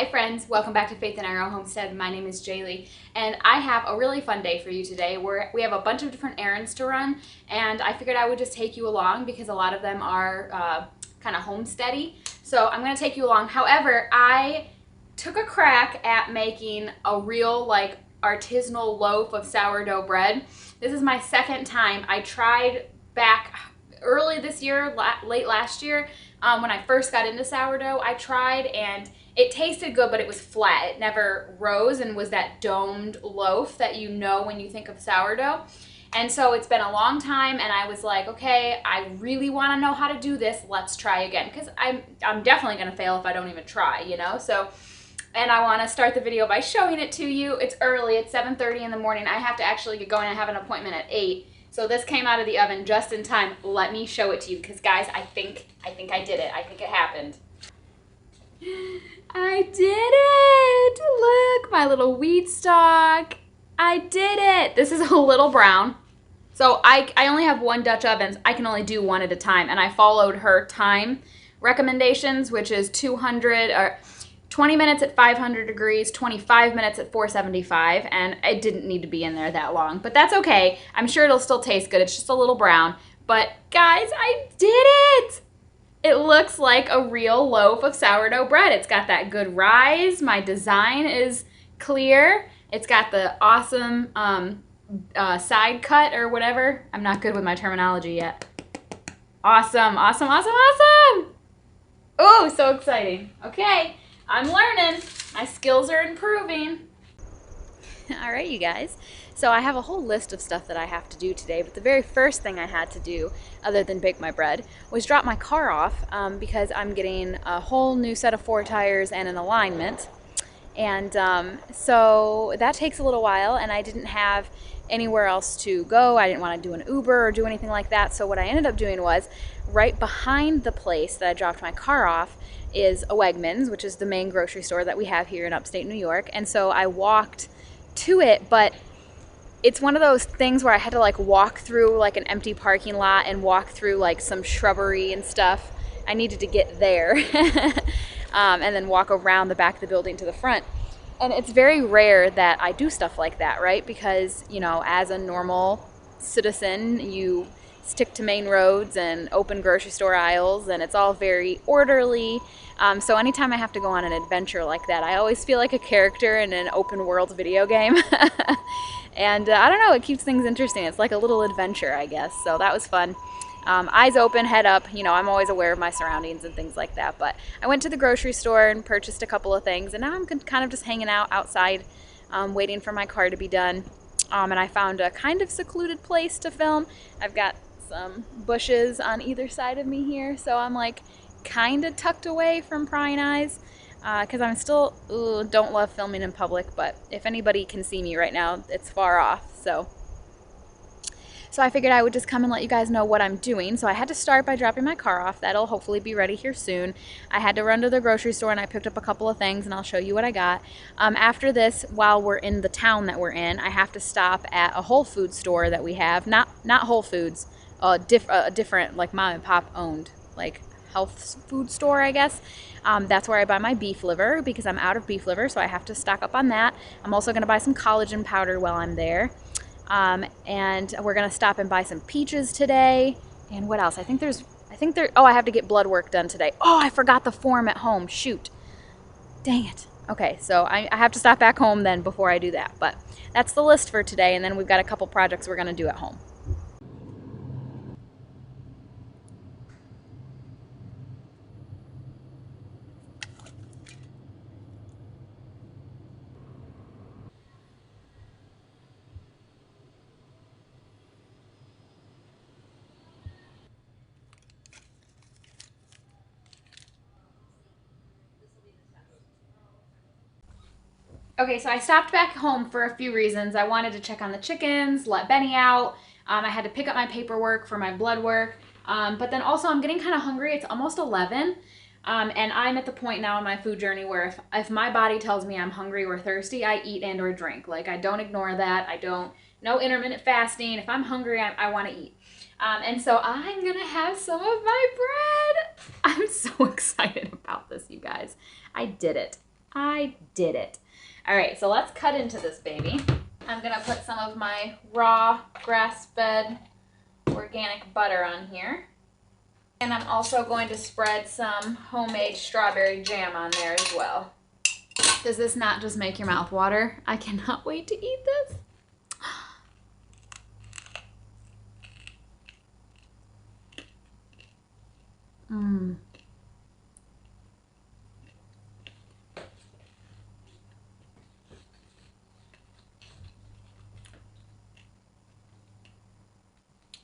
Hi friends, welcome back to Faith in Our Own Homestead. My name is Jaylee and I have a really fun day for you today. We have a bunch of different errands to run and I figured I would just take you along because a lot of them are kind of homesteady. So I'm going to take you along. However, I took a crack at making a real artisanal loaf of sourdough bread. This is my second time. I tried back early this year, late last year, when I first got into sourdough. I tried and it tasted good, but it was flat. It never rose and was that domed loaf that you know when you think of sourdough. And so it's been a long time and I was like, okay, I really want to know how to do this. Let's try again, because I'm definitely going to fail if I don't even try, you know? So, and I want to start the video by showing it to you. It's early. It's 7:30 in the morning. I have to actually get going. I have an appointment at 8. So this came out of the oven just in time. Let me show it to you because, guys, I think I did it. I think it happened. I did it! Look, my little wheat stalk. I did it! This is a little brown. So I only have one Dutch oven. I can only do one at a time. And I followed her time recommendations, which is 20 minutes at 500 degrees, 25 minutes at 475, and it didn't need to be in there that long. But that's okay. I'm sure it'll still taste good. It's just a little brown. But guys, I did it! It looks like a real loaf of sourdough bread. It's got that good rise. My design is clear. It's got the awesome side cut or whatever. I'm not good with my terminology yet. Awesome, awesome, awesome, awesome! Oh, so exciting. Okay, I'm learning. My skills are improving. All right, you guys. So I have a whole list of stuff that I have to do today, but the very first thing I had to do, other than bake my bread, was drop my car off because I'm getting a whole new set of 4 tires and an alignment. And so that takes a little while, and I didn't have anywhere else to go. I didn't want to do an Uber or do anything like that. So what I ended up doing was, right behind the place that I dropped my car off is a Wegmans, which is the main grocery store that we have here in upstate New York. And so I walked to it, but it's one of those things where I had to walk through an empty parking lot and walk through some shrubbery and stuff. I needed to get there and then walk around the back of the building to the front. And it's very rare that I do stuff like that, right? Because, you know, as a normal citizen, you stick to main roads and open grocery store aisles, and it's all very orderly. So anytime I have to go on an adventure like that, I always feel like a character in an open world video game. And I don't know, it keeps things interesting. It's like a little adventure, I guess. So that was fun. Eyes open, head up. You know, I'm always aware of my surroundings and things like that. But I went to the grocery store and purchased a couple of things. And now I'm kind of just hanging out outside, waiting for my car to be done. And I found a kind of secluded place to film. I've got some bushes on either side of me here. So I'm kind of tucked away from prying eyes. Because I'm still don't love filming in public, but if anybody can see me right now, it's far off. So I figured I would just come and let you guys know what I'm doing. So I had to start by dropping my car off. That'll hopefully be ready here soon. I had to run to the grocery store and I picked up a couple of things, and I'll show you what I got. After this, while we're in the town that we're in, I have to stop at a Whole Foods store that we have. Not Whole Foods, a different mom and pop owned health food store, I guess. That's where I buy my beef liver because I'm out of beef liver, so I have to stock up on that. I'm also going to buy some collagen powder while I'm there. And we're going to stop and buy some peaches today. And what else? I think I have to get blood work done today. Oh, I forgot the form at home. Shoot. Dang it. Okay, so I have to stop back home then before I do that. But that's the list for today, and then we've got a couple projects we're going to do at home. Okay, so I stopped back home for a few reasons. I wanted to check on the chickens, let Benny out. I had to pick up my paperwork for my blood work. But then also I'm getting kind of hungry. It's almost 11. And I'm at the point now in my food journey where if my body tells me I'm hungry or thirsty, I eat and or drink. I don't ignore that. No intermittent fasting. If I'm hungry, I want to eat. And so I'm going to have some of my bread. I'm so excited about this, you guys. I did it. I did it. All right, so let's cut into this baby. I'm gonna put some of my raw grass-fed organic butter on here. And I'm also going to spread some homemade strawberry jam on there as well. Does this not just make your mouth water? I cannot wait to eat this. Mmm.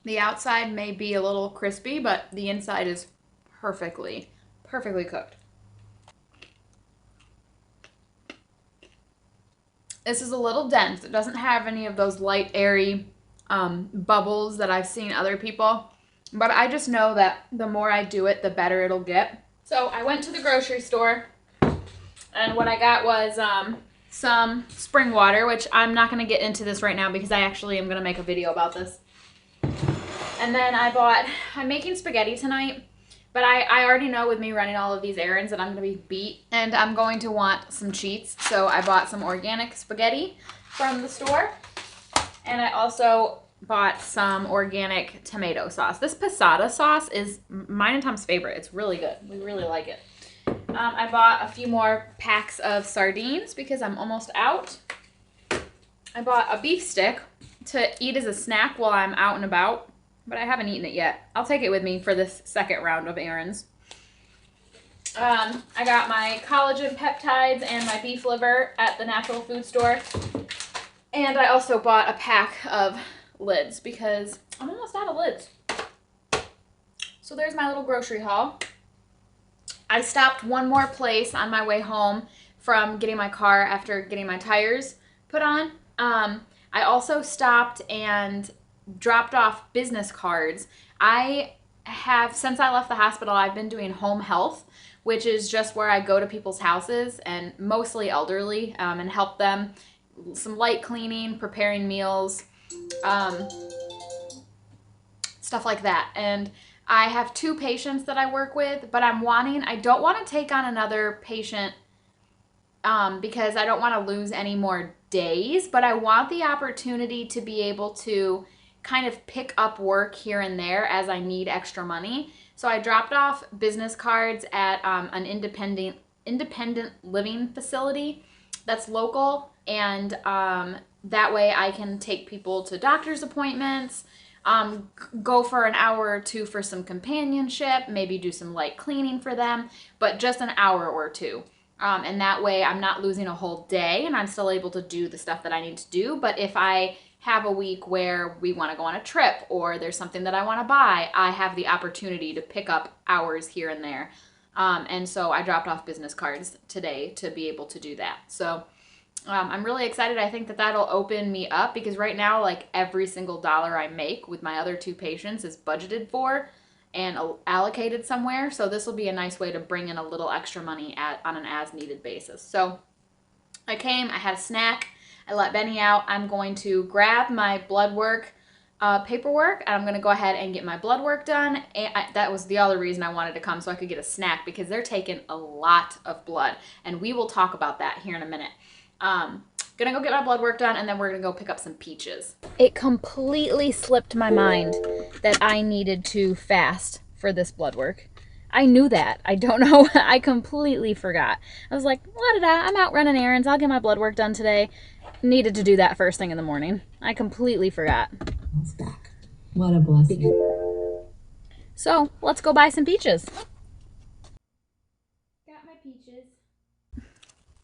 The outside may be a little crispy, but the inside is perfectly cooked. This is a little dense. It doesn't have any of those light, airy bubbles that I've seen other people. But I just know that the more I do it, the better it'll get. So I went to the grocery store, and what I got was some spring water, which I'm not going to get into this right now because I actually am going to make a video about this. And then I'm making spaghetti tonight, but I already know with me running all of these errands that I'm going to be beat, and I'm going to want some cheats. So I bought some organic spaghetti from the store, and I also bought some organic tomato sauce. This passata sauce is mine and Tom's favorite. It's really good. We really like it. I bought a few more packs of sardines because I'm almost out. I bought a beef stick to eat as a snack while I'm out and about, but I haven't eaten it yet. I'll take it with me for this second round of errands. I got my collagen peptides and my beef liver at the natural food store. And I also bought a pack of lids because I'm almost out of lids. So there's my little grocery haul. I stopped one more place on my way home from getting my car after getting my tires put on. I also stopped and dropped off business cards. Since I left the hospital, I've been doing home health, which is just where I go to people's houses, and mostly elderly, and help them some light cleaning, preparing meals, stuff like that. And I have 2 patients that I work with, but I don't want to take on another patient because I don't want to lose any more days, but I want the opportunity to be able to kind of pick up work here and there as I need extra money. So I dropped off business cards at an independent living facility that's local, and that way I can take people to doctor's appointments, go for an hour or 2 for some companionship, maybe do some light cleaning for them, but just an hour or 2. And that way I'm not losing a whole day and I'm still able to do the stuff that I need to do. But if I have a week where we want to go on a trip or there's something that I want to buy, I have the opportunity to pick up hours here and there. And so I dropped off business cards today to be able to do that. So I'm really excited. I think that that'll open me up because right now, like every single dollar I make with my other 2 patients is budgeted for and allocated somewhere. So this will be a nice way to bring in a little extra money on an as needed basis. So I had a snack. I let Benny out. I'm going to grab my blood work paperwork, and I'm going to go ahead and get my blood work done. And that was the other reason I wanted to come, so I could get a snack because they're taking a lot of blood, and we will talk about that here in a minute. Gonna go get my blood work done, and then we're gonna go pick up some peaches. It completely slipped my mind that I needed to fast for this blood work. I knew that. I don't know. I completely forgot. I was like, la-da-da, I'm out running errands. I'll get my blood work done today. Needed to do that first thing in the morning. I completely forgot. It's back. What a blessing. So, let's go buy some peaches. Got my peaches.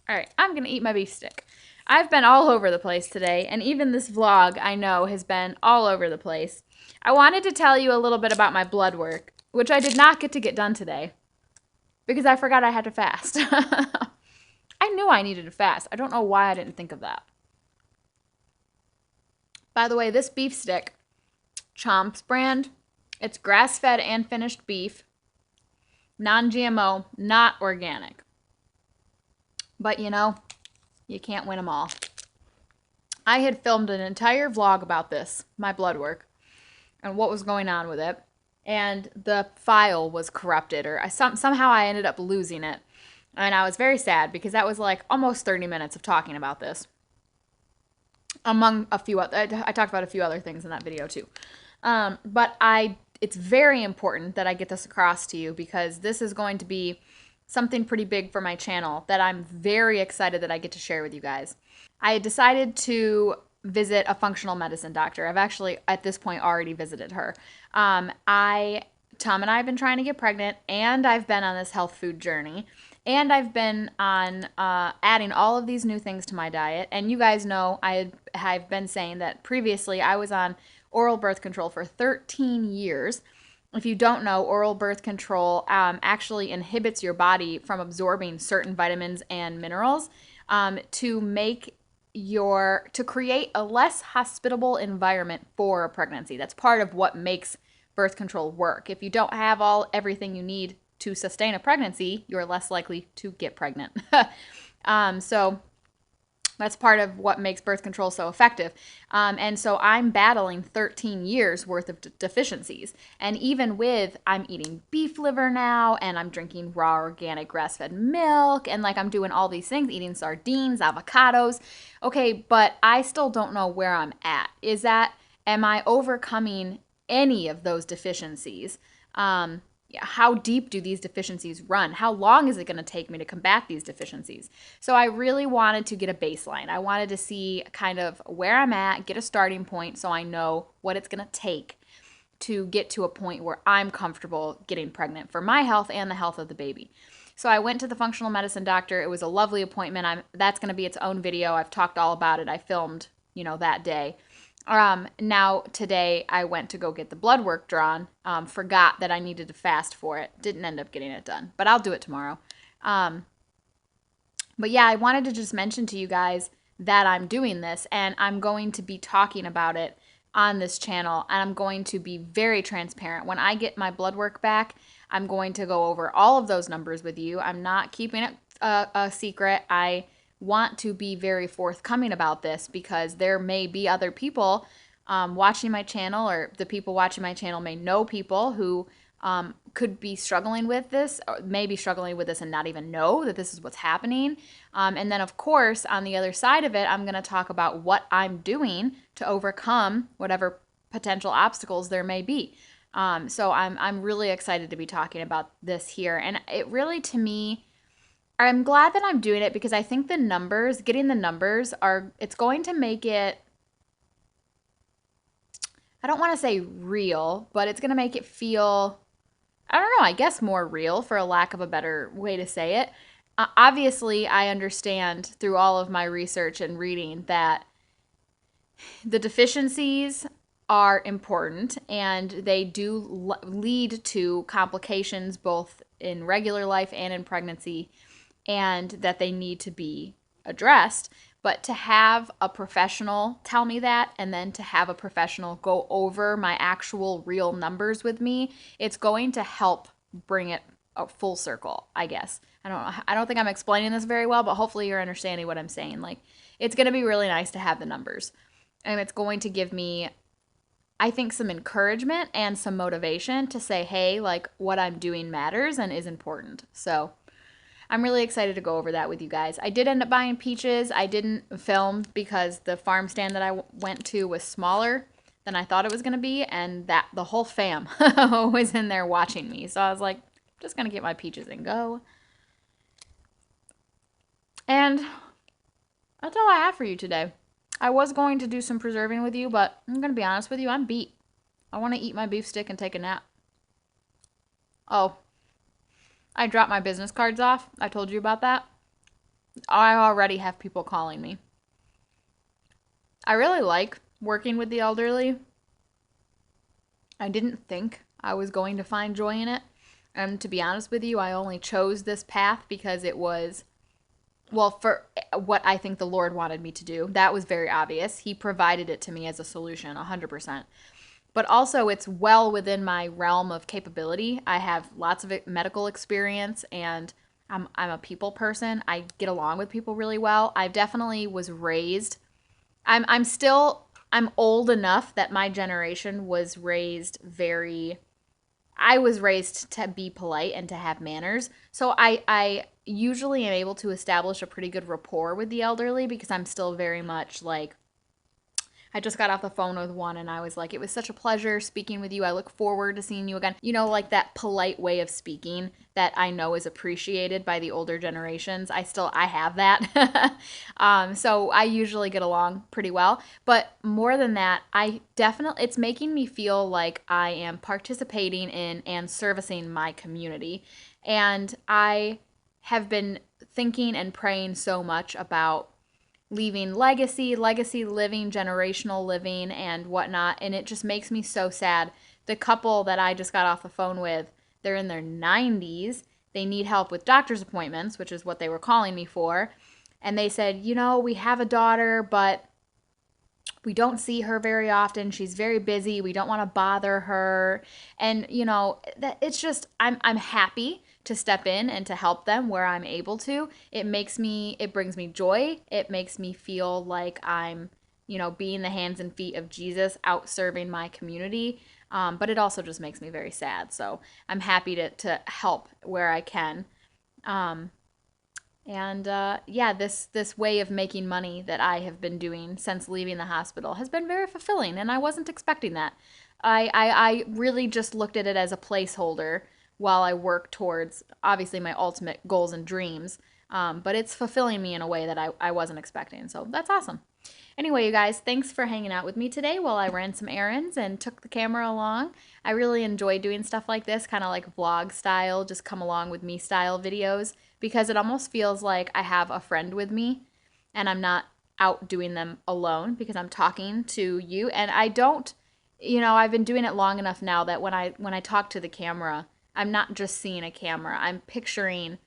All right, I'm going to eat my beef stick. I've been all over the place today, and even this vlog, I know, has been all over the place. I wanted to tell you a little bit about my blood work, which I did not get done today because I forgot I had to fast. I knew I needed to fast. I don't know why I didn't think of that. By the way, this beef stick, Chomp's brand, it's grass-fed and finished beef, non-GMO, not organic. But you know, you can't win them all. I had filmed an entire vlog about this, my blood work, and what was going on with it. And the file was corrupted, or somehow I ended up losing it. And I was very sad because that was like almost 30 minutes of talking about this. Among a few other, I talked about a few other things in that video too. But it's very important that I get this across to you because this is going to be something pretty big for my channel that I'm very excited that I get to share with you guys. I decided to visit a functional medicine doctor. I've actually, at this point, already visited her. Tom and I have been trying to get pregnant, and I've been on this health food journey, and I've been on adding all of these new things to my diet. And you guys know I've been saying that previously I was on oral birth control for 13 years. If you don't know, oral birth control actually inhibits your body from absorbing certain vitamins and minerals to create a less hospitable environment for a pregnancy. That's part of what makes birth control work. If you don't have everything you need to sustain a pregnancy, you're less likely to get pregnant. So that's part of what makes birth control so effective. And so I'm battling 13 years worth of deficiencies. And even with, I'm eating beef liver now, and I'm drinking raw organic grass-fed milk, and like I'm doing all these things, eating sardines, avocados. Okay, but I still don't know where I'm at. Am I overcoming any of those deficiencies? How deep do these deficiencies run? How long is it going to take me to combat these deficiencies? So I really wanted to get a baseline. I wanted to see kind of where I'm at, get a starting point so I know what it's going to take to get to a point where I'm comfortable getting pregnant for my health and the health of the baby. So I went to the functional medicine doctor. It was a lovely appointment. That's going to be its own video. I've talked all about it. I filmed, that day. Now today I went to go get the blood work drawn. Forgot that I needed to fast for it. Didn't end up getting it done, but I'll do it tomorrow. But yeah, I wanted to just mention to you guys that I'm doing this, and I'm going to be talking about it on this channel, and I'm going to be very transparent. When I get my blood work back, I'm going to go over all of those numbers with you. I'm not keeping it a secret. I want to be very forthcoming about this because there may be other people watching my channel, or the people watching my channel may know people who could be struggling with this, or may be struggling with this and not even know that this is what's happening. And then, of course, on the other side of it, I'm going to talk about what I'm doing to overcome whatever potential obstacles there may be. So I'm really excited to be talking about this here. And it really, to me, I'm glad that I'm doing it because I think getting the numbers it's going to make it, I don't want to say real, but it's going to make it feel, I don't know, I guess more real, for a lack of a better way to say it. Obviously, I understand through all of my research and reading that the deficiencies are important and they do lead to complications both in regular life and in pregnancy, and that they need to be addressed. But to have a professional tell me that, and then to have a professional go over my actual real numbers with me, it's going to help bring it a full circle, I guess. I don't think I'm explaining this very well, but hopefully you're understanding what I'm saying. Like, it's going to be really nice to have the numbers, and it's going to give me, I think, some encouragement and some motivation to say, hey, like, what I'm doing matters and is important. So I'm really excited to go over that with you guys. I did end up buying peaches. I didn't film because the farm stand that I went to was smaller than I thought it was going to be, and that the whole fam was in there watching me. So I was like, I'm just going to get my peaches and go. And that's all I have for you today. I was going to do some preserving with you, but I'm going to be honest with you, I'm beat. I want to eat my beef stick and take a nap. Oh, I dropped my business cards off. I told you about that. I already have people calling me. I really like working with the elderly. I didn't think I was going to find joy in it. And to be honest with you, I only chose this path because it was, well, for what I think the Lord wanted me to do. That was very obvious. He provided it to me as a solution, 100%. But also, it's well within my realm of capability. I have lots of medical experience, and I'm a people person. I get along with people really well. I definitely was raised. I'm old enough that my generation was raised very, I was raised to be polite and to have manners. So I usually am able to establish a pretty good rapport with the elderly because I'm still very much like, I just got off the phone with one and I was like, it was such a pleasure speaking with you. I look forward to seeing you again. You know, like that polite way of speaking that I know is appreciated by the older generations. I have that. So I usually get along pretty well. But more than that, it's making me feel like I am participating in and servicing my community. And I have been thinking and praying so much about leaving legacy living, generational living, and whatnot. And it just makes me so sad. The couple that I just got off the phone with, they're in their 90s. They need help with doctor's appointments, which is what they were calling me for. And they said, we have a daughter, but we don't see her very often. She's very busy. We don't want to bother her. And that it's just I'm happy to step in and to help them where I'm able to. It brings me joy. It makes me feel like I'm, being the hands and feet of Jesus out serving my community. But it also just makes me very sad. So I'm happy to help where I can. And yeah, this way of making money that I have been doing since leaving the hospital has been very fulfilling, and I wasn't expecting that. I really just looked at it as a placeholder while I work towards, obviously, my ultimate goals and dreams. But it's fulfilling me in a way that I wasn't expecting, so that's awesome. Anyway, you guys, thanks for hanging out with me today while I ran some errands and took the camera along. I really enjoy doing stuff like this, kind of like vlog style, just come along with me style videos, because it almost feels like I have a friend with me and I'm not out doing them alone because I'm talking to you. And I don't, I've been doing it long enough now that when I talk to the camera, I'm not just seeing a camera. I'm picturing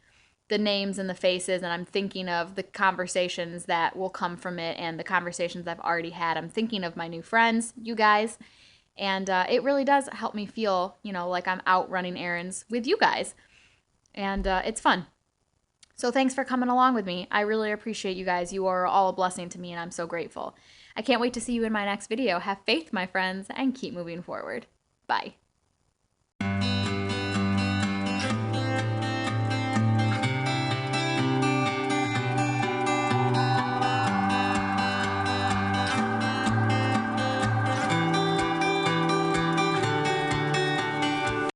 the names and the faces, and I'm thinking of the conversations that will come from it and the conversations I've already had. I'm thinking of my new friends, you guys, and it really does help me feel, like I'm out running errands with you guys, and it's fun. So thanks for coming along with me. I really appreciate you guys. You are all a blessing to me, and I'm so grateful. I can't wait to see you in my next video. Have faith, my friends, and keep moving forward. Bye.